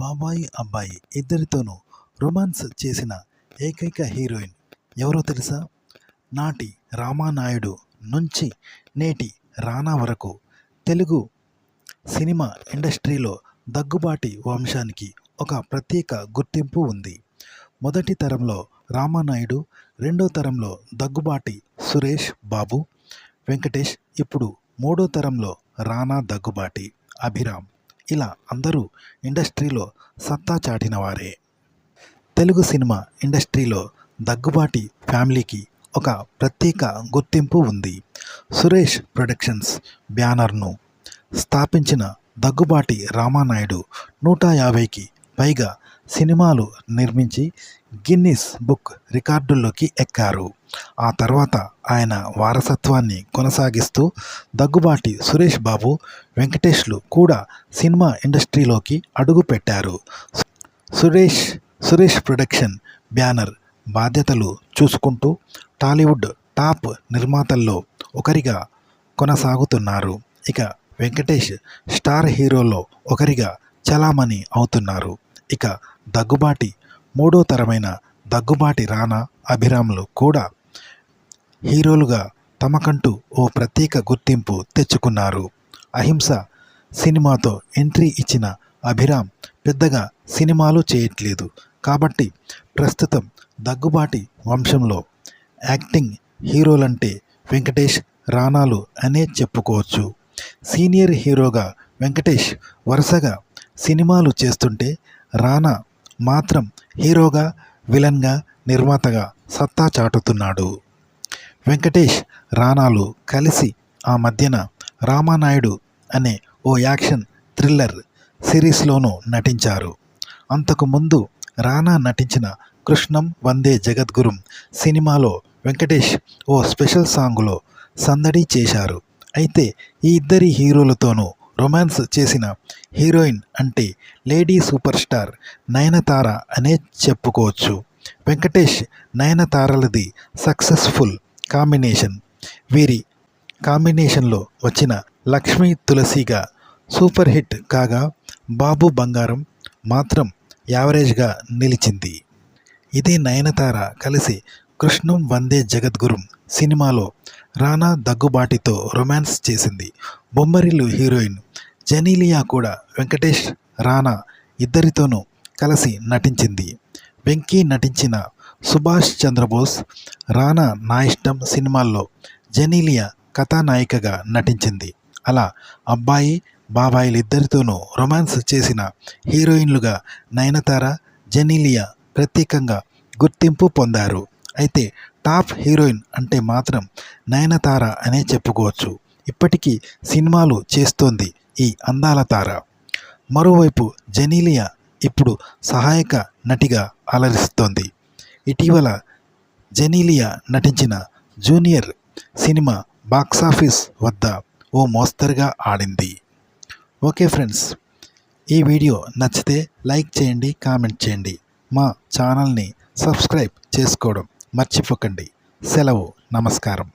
బాబాయి అబ్బాయి ఇద్దరితోనూ రొమాన్స్ చేసిన ఏకైక హీరోయిన్ ఎవరో తెలుసా? నాటి రామానాయుడు నుంచి నేటి రానా వరకు తెలుగు సినిమా ఇండస్ట్రీలో దగ్గుబాటి వంశానికి ఒక ప్రత్యేక గుర్తింపు ఉంది. మొదటి తరంలో రామానాయుడు, రెండో తరంలో దగ్గుబాటి సురేష్ బాబు, వెంకటేష్, ఇప్పుడు మూడో తరంలో రానా దగ్గుబాటి అభిరామ్. ఇలా అందరూ ఇండస్ట్రీలో సత్తా చాటిన వారే. తెలుగు సినిమా ఇండస్ట్రీలో దగ్గుబాటి ఫ్యామిలీకి ఒక ప్రత్యేక గుర్తింపు ఉంది. సురేష్ ప్రొడక్షన్స్ బ్యానర్ను స్థాపించిన దగ్గుబాటి రామానాయుడు 150కి పైగా సినిమాలు నిర్మించి గిన్నిస్ బుక్ రికార్డుల్లోకి ఎక్కారు. ఆ తర్వాత ఆయన వారసత్వాన్ని కొనసాగిస్తూ దగ్గుబాటి సురేష్ బాబు, వెంకటేష్లు కూడా సినిమా ఇండస్ట్రీలోకి అడుగుపెట్టారు. సురేష్ ప్రొడక్షన్ బ్యానర్ బాధ్యతలు చూసుకుంటూ టాలీవుడ్ టాప్ నిర్మాతల్లో ఒకరిగా కొనసాగుతున్నారు. ఇక వెంకటేష్ స్టార్ హీరోలో ఒకరిగా చలామణి అవుతున్నారు. ఇక దగ్గుబాటి మూడో తరమైన దగ్గుబాటి రానా, అభిరాములు కూడా హీరోలుగా తమకంటూ ఓ ప్రత్యేక గుర్తింపు తెచ్చుకున్నారు. అహింస సినిమాతో ఎంట్రీ ఇచ్చిన అభిరామ్ పెద్దగా సినిమాలు చేయట్లేదు. కాబట్టి ప్రస్తుతం దగ్గుబాటి వంశంలో యాక్టింగ్ హీరోలంటే వెంకటేష్, రానాలు అనే చెప్పుకోవచ్చు. సీనియర్ హీరోగా వెంకటేష్ వరుసగా సినిమాలు చేస్తుంటే రానా మాత్రం హీరోగా, విలన్గా, నిర్మాతగా సత్తా చాటుతున్నాడు. వెంకటేష్, రానాలు కలిసి ఆ మధ్యన రామానాయుడు అనే ఓ యాక్షన్ థ్రిల్లర్ సిరీస్లోనూ నటించారు. అంతకుముందు రానా నటించిన కృష్ణం వందే జగద్గురుం సినిమాలో వెంకటేష్ ఓ స్పెషల్ సాంగులో సందడి చేశారు. అయితే ఈ ఇద్దరి హీరోలతోనూ రొమాన్స్ చేసిన హీరోయిన్ అంటే లేడీ సూపర్ స్టార్ నయనతార అనే చెప్పుకోవచ్చు. వెంకటేష్, నయనతారలది సక్సెస్ఫుల్ కాంబినేషన్. వీరి కాంబినేషన్లో వచ్చిన లక్ష్మీ తులసిగా సూపర్ హిట్ కాగా, బాబు బంగారం మాత్రం యావరేజ్గా నిలిచింది. ఇదే నయనతార కలిసి కృష్ణం వందే జగద్గురుం సినిమాలో రానా దగ్గుబాటితో రొమాన్స్ చేసింది. బొమ్మరిల్లు హీరోయిన్ జెనీలియా కూడా వెంకటేష్, రానా ఇద్దరితోనూ కలిసి నటించింది. వెంకీ నటించిన సుభాష్ చంద్రబోస్, రానా నా ఇష్టం సినిమాల్లో జెనీలియా కథానాయికగా నటించింది. అలా అబ్బాయి, బాబాయిలిద్దరితోనూ రొమాన్స్ చేసిన హీరోయిన్లుగా నయనతార, జెనీలియా ప్రత్యేకంగా గుర్తింపు పొందారు. అయితే టాప్ హీరోయిన్ అంటే మాత్రం నయనతార అనే చెప్పుకోవచ్చు. ఇప్పటికీ సినిమాలు చేస్తోంది ఈ అందాల తార. మరోవైపు జెనీలియా ఇప్పుడు సహాయక నటిగా అలరిస్తోంది. ఇటీవల జెనీలియా నటించిన జూనియర్ సినిమా బాక్సాఫీస్ వద్ద ఓ మోస్తరుగా ఆడింది. ఓకే ఫ్రెండ్స్, ఈ వీడియో నచ్చితే లైక్ చేయండి, కామెంట్ చేయండి. మా ఛానల్ని సబ్స్క్రైబ్ చేసుకోవడం మర్చిపోకండి. సెలవు, నమస్కారం.